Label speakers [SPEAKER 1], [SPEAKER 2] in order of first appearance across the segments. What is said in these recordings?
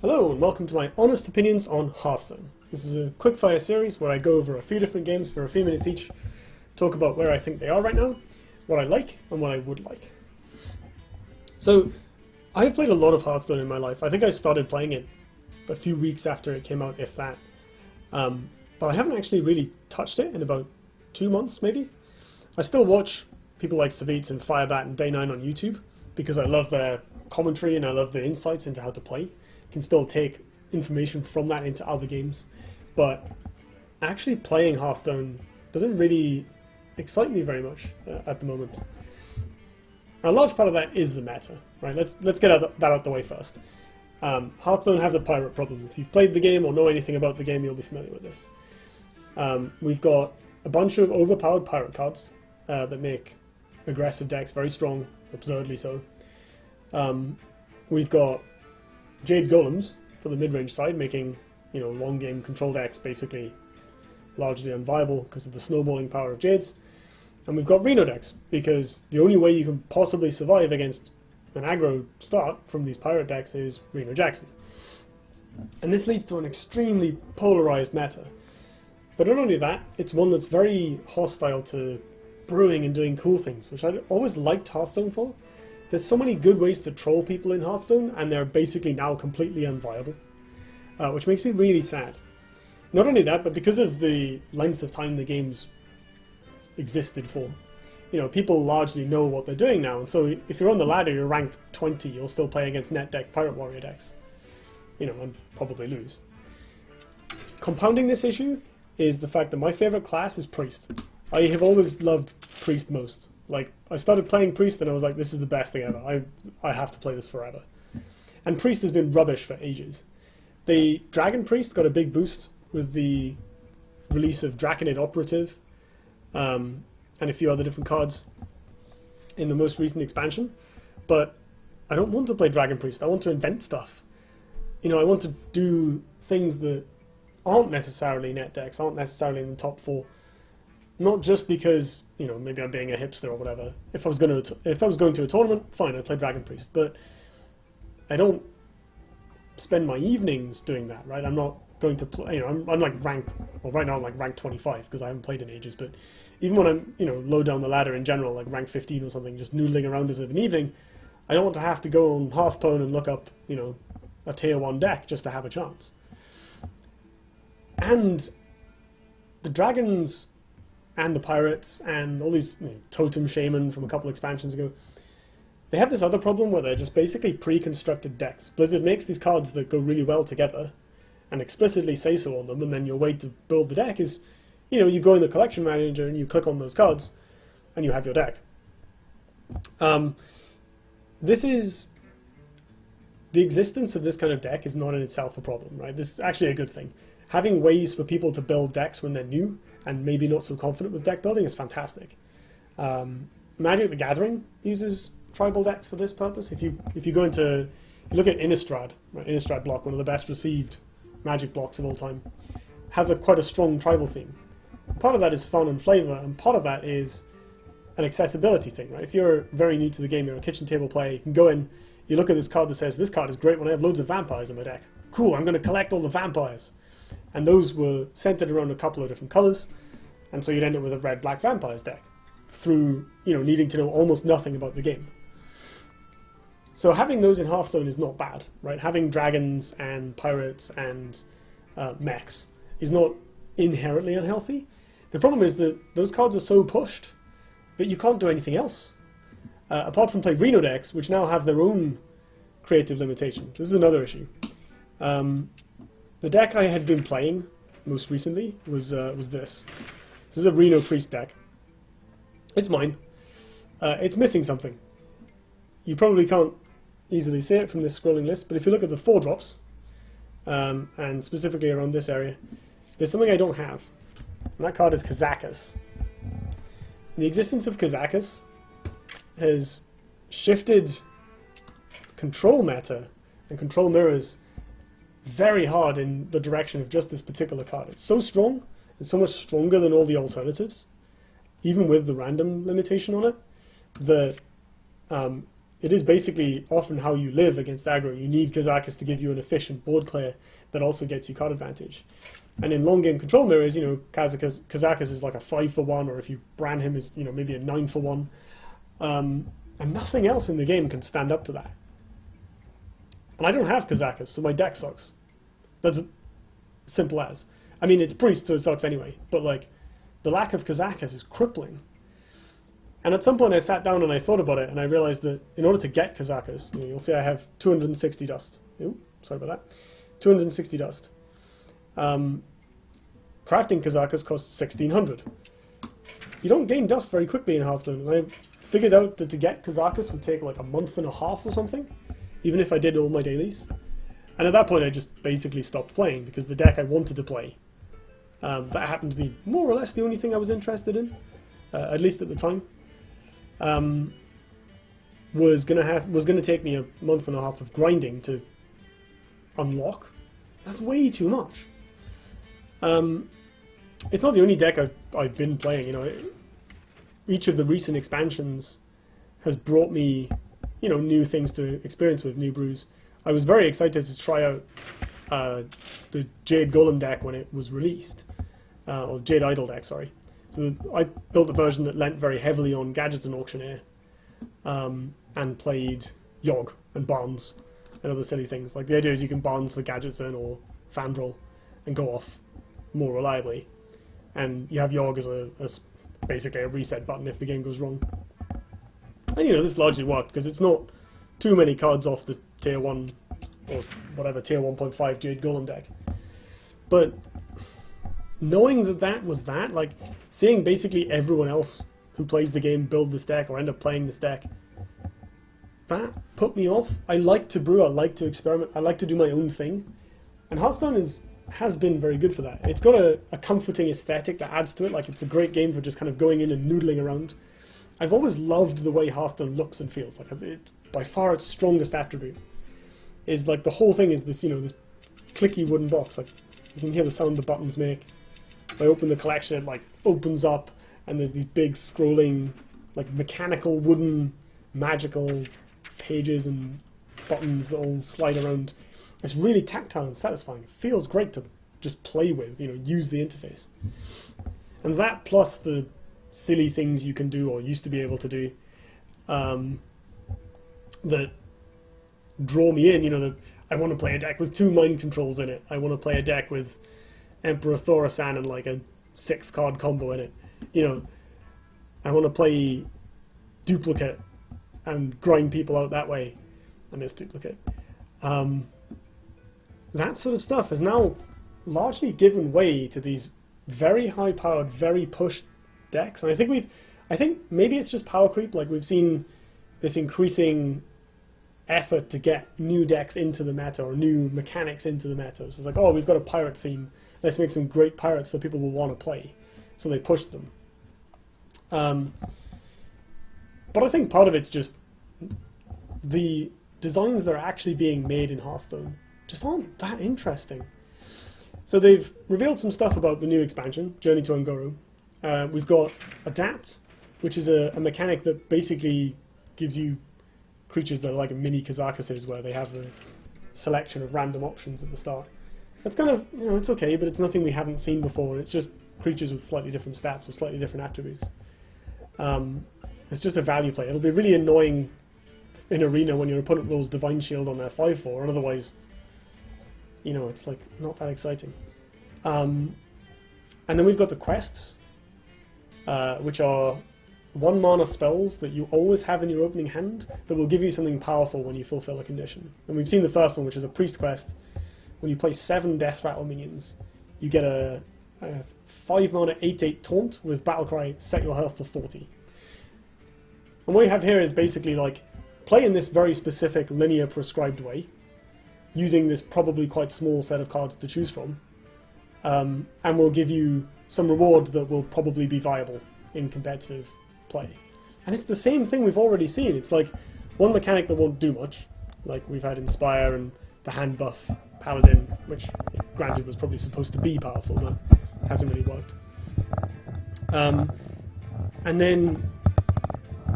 [SPEAKER 1] Hello and welcome to my honest opinions on Hearthstone. This is a quickfire series where I go over a few different games for a few minutes each, talk about where I think they are right now, what I like and what I would like. So, I've played a lot of Hearthstone in my life. I think I started playing it a few weeks after it came out, if that. But I haven't actually really touched it in about 2 months, maybe. I still watch people like Savitz and Firebat and Day9 on YouTube because I love their commentary and I love their insights into how to play. Can still take information from that into other games, but actually playing Hearthstone doesn't really excite me very much at the moment. A large part of that is the meta, right? Let's get that out the way first. Hearthstone has a pirate problem. If you've played the game or know anything about the game, you'll be familiar with this. We've got a bunch of overpowered pirate cards that make aggressive decks very strong, absurdly so. We've got Jade Golems for the mid-range side, making long game control decks basically largely unviable because of the snowballing power of Jades. And we've got Reno decks, because the only way you can possibly survive against an aggro start from these pirate decks is Reno Jackson. And this leads to an extremely polarized meta. But not only that, it's one that's very hostile to brewing and doing cool things, which I always liked Hearthstone for. There's so many good ways to troll people in Hearthstone, and they're basically now completely unviable, which makes me really sad. Not only that, but because of the length of time the game's existed for, people largely know what they're doing now, and so if you're on the ladder, you're ranked 20, you'll still play against net deck Pirate Warrior decks, and probably lose. Compounding this issue is the fact that my favourite class is Priest. I have always loved Priest most. I started playing Priest and I was like, this is the best thing ever. I have to play this forever. And Priest has been rubbish for ages. The Dragon Priest got a big boost with the release of Draconid Operative and a few other different cards in the most recent expansion. But I don't want to play Dragon Priest. I want to invent stuff. I want to do things that aren't necessarily net decks, aren't necessarily in the top 4. Not just because, maybe I'm being a hipster or whatever. If I was going to a tournament, fine, I'd play Dragon Priest. But I don't spend my evenings doing that, right? I'm not going to play, I'm like right now I'm like rank 25 because I haven't played in ages. But even when I'm, low down the ladder in general, like rank 15 or something, just noodling around as of an evening, I don't want to have to go on Hearthstone and look up, a tier 1 deck just to have a chance. And the dragons and the pirates and all these Totem Shaman from a couple expansions ago, they have this other problem where they're just basically pre-constructed decks. Blizzard makes these cards that go really well together and explicitly say so on them, and then your way to build the deck is, you go in the collection manager and you click on those cards and you have your deck. The existence of this kind of deck is not in itself a problem, right? This is actually a good thing. Having ways for people to build decks when they're new and maybe not so confident with deck building is fantastic. Magic the Gathering uses tribal decks for this purpose. If you look at Innistrad, right? Innistrad block, one of the best received Magic blocks of all time, has quite a strong tribal theme. Part of that is fun and flavor, and part of that is an accessibility thing, right? If you're very new to the game, you're a kitchen table player, you can go in, you look at this card that says, this card is great when I have loads of vampires in my deck. Cool, I'm going to collect all the vampires. And those were centered around a couple of different colors, and so you'd end up with a red-black vampires deck through, needing to know almost nothing about the game. So having those in Hearthstone is not bad, right? Having dragons and pirates and mechs is not inherently unhealthy. The problem is that those cards are so pushed that you can't do anything else. Apart from play Reno decks, which now have their own creative limitations. This is another issue. The deck I had been playing most recently was this. This is a Reno Priest deck. It's mine. It's missing something. You probably can't easily see it from this scrolling list, but if you look at the 4-drops, and specifically around this area, there's something I don't have. And that card is Kazakus. The existence of Kazakus has shifted control meta and control mirrors very hard in the direction of just this particular card. It's so strong, and so much stronger than all the alternatives, even with the random limitation on it, that it is basically often how you live against aggro. You need Kazakus to give you an efficient board clear that also gets you card advantage. And in long game control mirrors, you know, Kazakus is like a 5-for-1, or if you brand him as, you know, maybe a 9-for-1. And nothing else in the game can stand up to that. And I don't have Kazakus, so my deck sucks. That's simple as. I mean, it's Priest, so it sucks anyway. But, like, the lack of Kazakus is crippling. And at some point I sat down and I thought about it, and I realized that in order to get Kazakus, you know, you'll see I have 260 dust. Ooh, sorry about that. 260 dust. Crafting Kazakus costs 1600. You don't gain dust very quickly in Hearthstone, and I figured out that to get Kazakus would take like a month and a half or something, even if I did all my dailies. And at that point I just basically stopped playing, because the deck I wanted to play, that happened to be more or less the only thing I was interested in, at least at the time, was gonna take me a month and a half of grinding to unlock. That's way too much. It's not the only deck I've been playing. You know, each of the recent expansions has brought me, you know, new things to experience with, new brews. I was very excited to try out the Jade Golem deck when it was released, or Jade Idol deck, sorry. So I built a version that lent very heavily on Gadgets and Auctioneer, and played Yogg and Barnes and other silly things. Like, the idea is you can Barnes for Gadgetzan or Fandral and go off more reliably, and you have Yogg as basically a reset button if the game goes wrong. And you know, this largely worked because it's not too many cards off the tier 1 or whatever, tier 1.5 Jade Golem deck. But knowing that was that, like, seeing basically everyone else who plays the game build this deck or end up playing this deck, that put me off. I like to brew, I like to experiment, I like to do my own thing. And Hearthstone has been very good for that. It's got a comforting aesthetic that adds to it. Like, it's a great game for just kind of going in and noodling around. I've always loved the way Hearthstone looks and feels. Like, by far its strongest attribute is, like, the whole thing is this, you know, this clicky wooden box. Like, you can hear the sound the buttons make. If I open the collection, it, like, opens up, and there's these big scrolling, like, mechanical wooden magical pages and buttons that all slide around. It's really tactile and satisfying. It feels great to just play with, you know, use the interface. And that, plus the silly things you can do or used to be able to do, that draw me in. You know, I want to play a deck with 2 mind controls in it. I want to play a deck with Emperor Thorasan and like a 6-card combo in it. You know, I want to play Duplicate and grind people out that way. I miss Duplicate. That sort of stuff has now largely given way to these very high-powered, very pushed decks. And I think maybe it's just power creep. Like, we've seen this increasing effort to get new decks into the meta or new mechanics into the meta. So it's like, oh, we've got a pirate theme. Let's make some great pirates so people will want to play. So they pushed them. But I think part of it's just the designs that are actually being made in Hearthstone just aren't that interesting. So they've revealed some stuff about the new expansion, Journey to Un'Goro. We've got Adapt, which is a mechanic that basically gives you creatures that are like a mini Kazakuses, where they have a selection of random options at the start. That's kind of, you know, it's okay, but it's nothing we haven't seen before. It's just creatures with slightly different stats or slightly different attributes. It's just a value play. It'll be really annoying in Arena when your opponent rolls Divine Shield on their 5/4, and otherwise, you know, it's like not that exciting. And then we've got the quests, which are 1-mana spells that you always have in your opening hand that will give you something powerful when you fulfill a condition. And we've seen the first one, which is a priest quest. When you play 7 Death Rattle minions, you get a 5-mana 8/8 taunt with Battlecry, set your health to 40. And what you have here is basically like, play in this very specific linear prescribed way, using this probably quite small set of cards to choose from, and will give you some reward that will probably be viable in competitive play. And it's the same thing we've already seen. It's like one mechanic that won't do much, like we've had Inspire and the hand buff Paladin, which granted was probably supposed to be powerful, but hasn't really worked. And then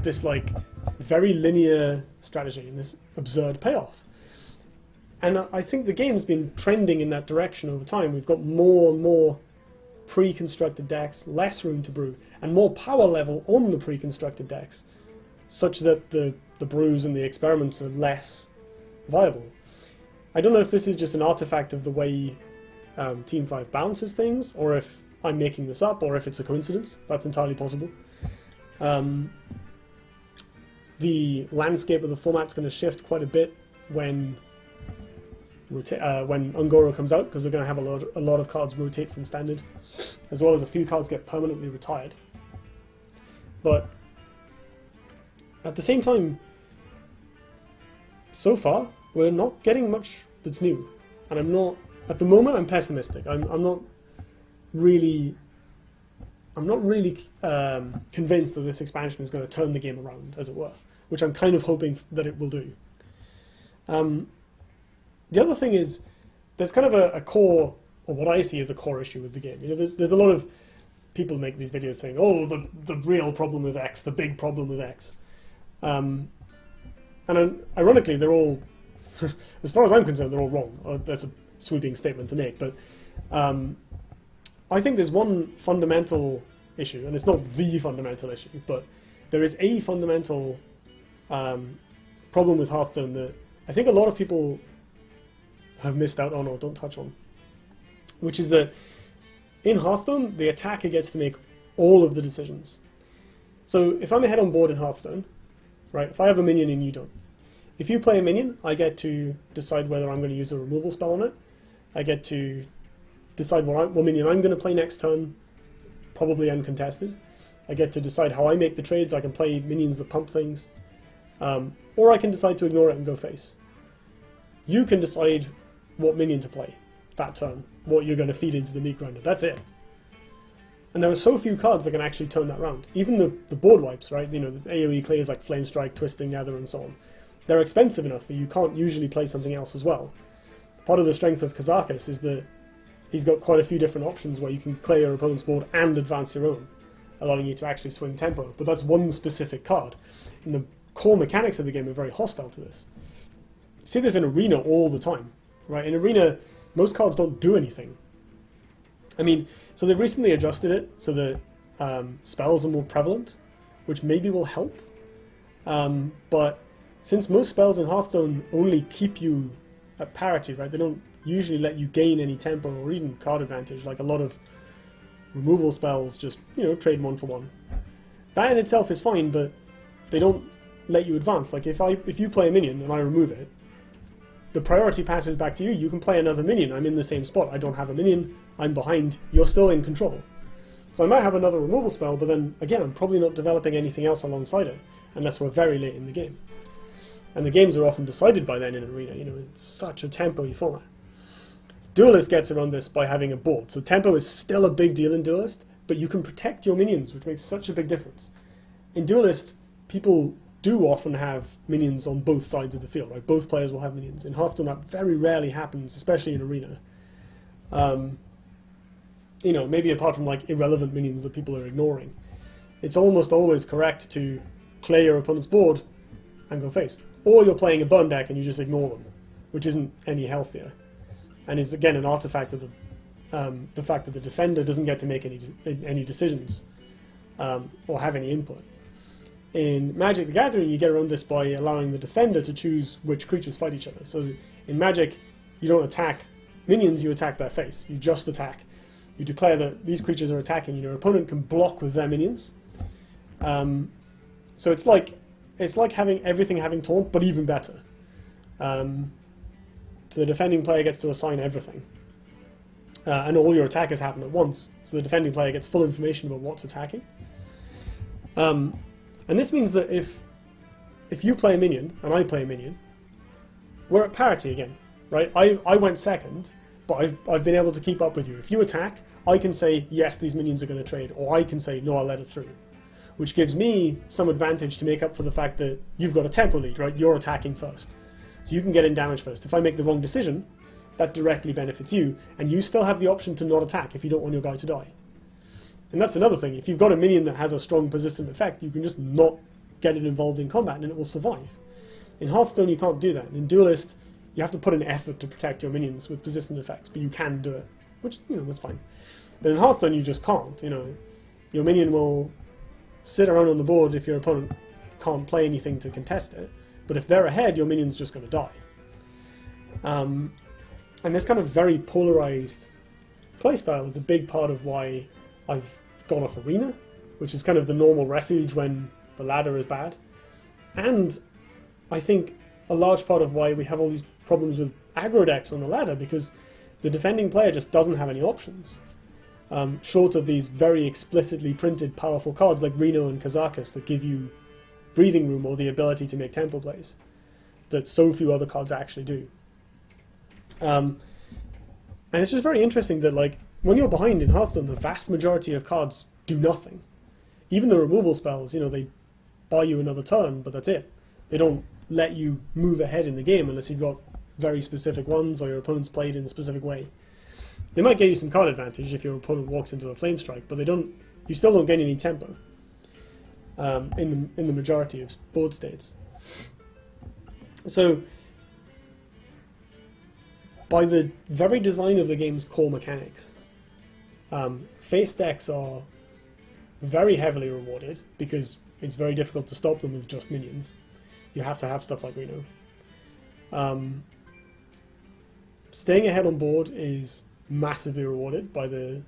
[SPEAKER 1] this like very linear strategy and this absurd payoff. And I think the game's been trending in that direction over time. We've got more and more pre-constructed decks, less room to brew, and more power level on the pre-constructed decks, such that the brews and the experiments are less viable. I don't know if this is just an artifact of the way Team 5 balances things, or if I'm making this up, or if it's a coincidence. That's entirely possible. The landscape of the format's going to shift quite a bit when Ungoro comes out, because we're going to have a lot of cards rotate from standard, as well as a few cards get permanently retired. But at the same time, so far, we're not getting much that's new. And at the moment, I'm pessimistic. I'm not really convinced that this expansion is going to turn the game around, as it were, which I'm kind of hoping that it will do. The other thing is, there's kind of a core, or what I see as a core issue with the game. You know, there's a lot of people make these videos saying, oh, the real problem with X, the big problem with X. And ironically, they're all, as far as I'm concerned, they're all wrong. That's a sweeping statement to make, but I think there's one fundamental issue, and it's not the fundamental issue, but there is a fundamental problem with Hearthstone that I think a lot of people have missed out on or don't touch on, which is that in Hearthstone, the attacker gets to make all of the decisions. So if I'm ahead on board in Hearthstone, right, if I have a minion and you don't, if you play a minion, I get to decide whether I'm going to use a removal spell on it. I get to decide what minion I'm going to play next turn, probably uncontested. I get to decide how I make the trades. I can play minions that pump things, or I can decide to ignore it and go face. You can decide what minion to play that turn, what you're going to feed into the meat grinder. That's it. And there are so few cards that can actually turn that around. Even the board wipes, right? You know, there's AoE clears like Flame Strike, Twisting Nether, and so on. They're expensive enough that you can't usually play something else as well. Part of the strength of Kazakus is that he's got quite a few different options where you can clear your opponent's board and advance your own, allowing you to actually swing tempo. But that's one specific card. And the core mechanics of the game are very hostile to this. You see this in Arena all the time, right? In Arena, most cards don't do anything. I mean, so they've recently adjusted it so that spells are more prevalent, which maybe will help. But since most spells in Hearthstone only keep you at parity, right? They don't usually let you gain any tempo or even card advantage, like a lot of removal spells just, you know, trade one for one. That in itself is fine, but they don't let you advance. Like if you play a minion and I remove it, the priority passes back to you. You can play another minion. I'm in the same spot. I don't have a minion. I'm behind. You're still in control. So I might have another removal spell, but then again, I'm probably not developing anything else alongside it, unless we're very late in the game. And the games are often decided by then in Arena. You know, it's such a tempo-y format. Duelist gets around this by having a board. So tempo is still a big deal in Duelist, but you can protect your minions, which makes such a big difference. In Duelist, people do often have minions on both sides of the field, right? Both players will have minions. In Hearthstone, that very rarely happens, especially in Arena. You know, maybe apart from like irrelevant minions that people are ignoring. It's almost always correct to clear your opponent's board and go face. Or you're playing a burn deck and you just ignore them, which isn't any healthier. And is again an artifact of the fact that the defender doesn't get to make any decisions or have any input. In Magic the Gathering, you get around this by allowing the defender to choose which creatures fight each other. So in Magic, you don't attack minions, you attack their face. You just attack. You declare that these creatures are attacking, and your opponent can block with their minions. So it's like having everything having taunt, but even better. So the defending player gets to assign everything. And all your attackers happen at once, so the defending player gets full information about what's attacking. And this means that if you play a minion, and I play a minion, we're at parity again, right? I went second, but I've been able to keep up with you. If you attack, I can say, yes, these minions are going to trade, or I can say, no, I'll let it through. Which gives me some advantage to make up for the fact that you've got a tempo lead, right? You're attacking first. So you can get in damage first. If I make the wrong decision, that directly benefits you, and you still have the option to not attack if you don't want your guy to die. And that's another thing. If you've got a minion that has a strong persistent effect, you can just not get it involved in combat and it will survive. In Hearthstone, you can't do that. In Duelist, you have to put an effort to protect your minions with persistent effects, but you can do it, which, that's fine. But in Hearthstone, you just can't, Your minion will sit around on the board if your opponent can't play anything to contest it, but if they're ahead, your minion's just going to die. And this kind of very polarized playstyle is a big part of why I've gone off Arena, which is kind of the normal refuge when the ladder is bad. And I think a large part of why we have all these problems with aggro decks on the ladder, because the defending player just doesn't have any options. Short of these very explicitly printed powerful cards like Reno and Kazakus that give you breathing room or the ability to make tempo plays that so few other cards actually do. And it's just very interesting that, like, when you're behind in Hearthstone, the vast majority of cards do nothing. Even the removal spells, they buy you another turn, but that's it. They don't let you move ahead in the game unless you've got very specific ones or your opponent's played in a specific way. They might get you some card advantage if your opponent walks into a flame strike, but you still don't gain any tempo in the majority of board states. So, by the very design of the game's core mechanics, face decks are very heavily rewarded because it's very difficult to stop them with just minions. You have to have stuff like Reno. Staying ahead on board is massively rewarded by the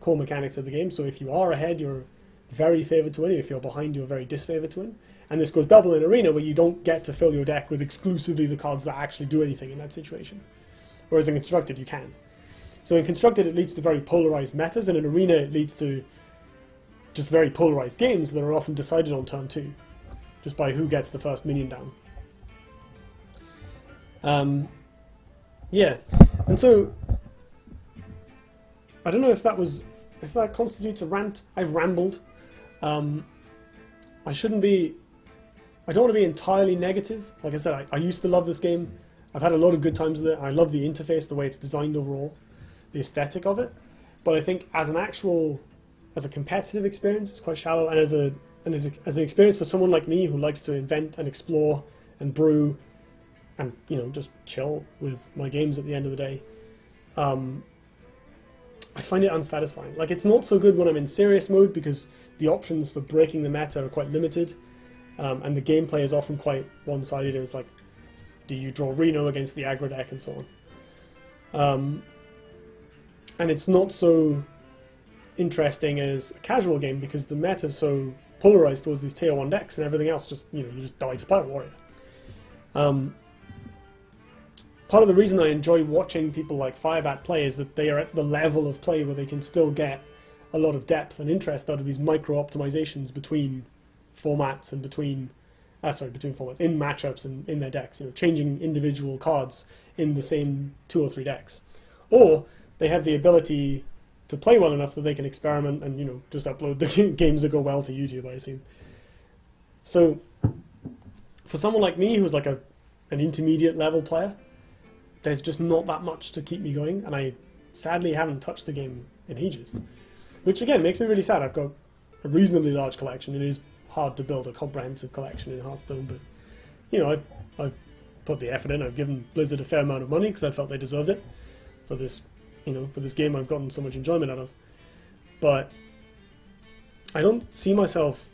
[SPEAKER 1] core mechanics of the game. So if you are ahead, you're very favoured to win. If you're behind, you're very disfavoured to win. And this goes double in Arena, where you don't get to fill your deck with exclusively the cards that actually do anything in that situation. Whereas in Constructed, you can. So in Constructed, it leads to very polarised metas, and in Arena, it leads to just very polarised games that are often decided on turn 2, just by who gets the first minion down. Yeah, and so I don't know if that constitutes a rant. I've rambled. I don't want to be entirely negative. Like I said, I used to love this game. I've had a lot of good times with it. I love the interface, the way it's designed overall, the aesthetic of it. But I think as a competitive experience, it's quite shallow. And as an experience for someone like me who likes to invent and explore and brew and just chill with my games at the end of the day, I find it unsatisfying. Like, it's not so good when I'm in serious mode because the options for breaking the meta are quite limited, and the gameplay is often quite one-sided. It's like, do you draw Reno against the aggro deck and so on. And it's not so interesting as a casual game because the meta is so polarized towards these tier 1 decks and everything else just, you just die to Pirate Warrior. Part of the reason I enjoy watching people like Firebat play is that they are at the level of play where they can still get a lot of depth and interest out of these micro-optimizations between formats and between formats, in matchups and in their decks, changing individual cards in the same 2 or 3 decks. Or they have the ability to play well enough that they can experiment and, just upload the games that go well to YouTube, I assume. So, for someone like me who's like an intermediate level player, there's just not that much to keep me going, and I sadly haven't touched the game in ages. Which again makes me really sad. I've got a reasonably large collection. It is hard to build a comprehensive collection in Hearthstone, but I've put the effort in. I've given Blizzard a fair amount of money because I felt they deserved it for this, for this game I've gotten so much enjoyment out of. But I don't see myself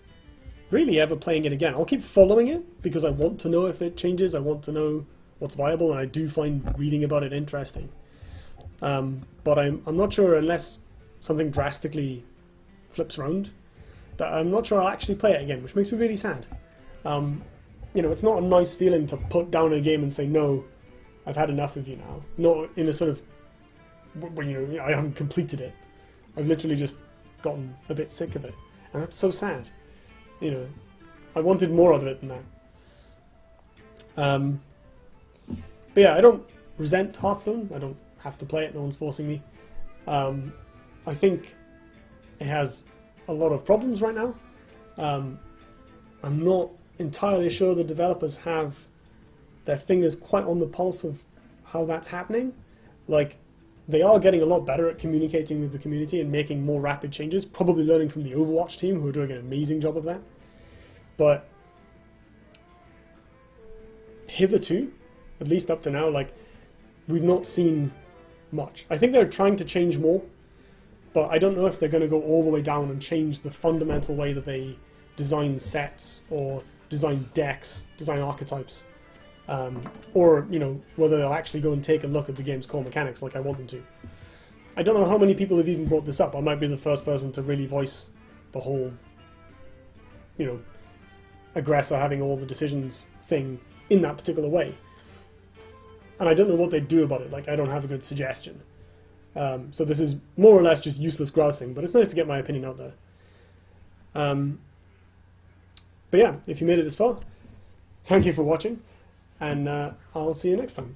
[SPEAKER 1] really ever playing it again. I'll keep following it because I want to know if it changes. I want to know what's viable, and I do find reading about it interesting. But I'm not sure, unless something drastically flips around, that I'm not sure I'll actually play it again, which makes me really sad. It's not a nice feeling to put down a game and say, no, I've had enough of you now. Not in a sort of, I haven't completed it. I've literally just gotten a bit sick of it. And that's so sad. I wanted more out of it than that. But yeah, I don't resent Hearthstone. I don't have to play it. No one's forcing me. I think it has a lot of problems right now. I'm not entirely sure the developers have their fingers quite on the pulse of how that's happening. Like, they are getting a lot better at communicating with the community and making more rapid changes, probably learning from the Overwatch team, who are doing an amazing job of that. But hitherto, at least up to now, like, we've not seen much. I think they're trying to change more, but I don't know if they're going to go all the way down and change the fundamental way that they design sets or design decks, design archetypes, or, you know, whether they'll actually go and take a look at the game's core mechanics like I want them to. I don't know how many people have even brought this up. I might be the first person to really voice the whole, you know, aggressor having all the decisions thing in that particular way. And I don't know what they'd do about it. Like, I don't have a good suggestion. So this is more or less just useless grousing, but it's nice to get my opinion out there. But yeah, if you made it this far, thank you for watching, and I'll see you next time.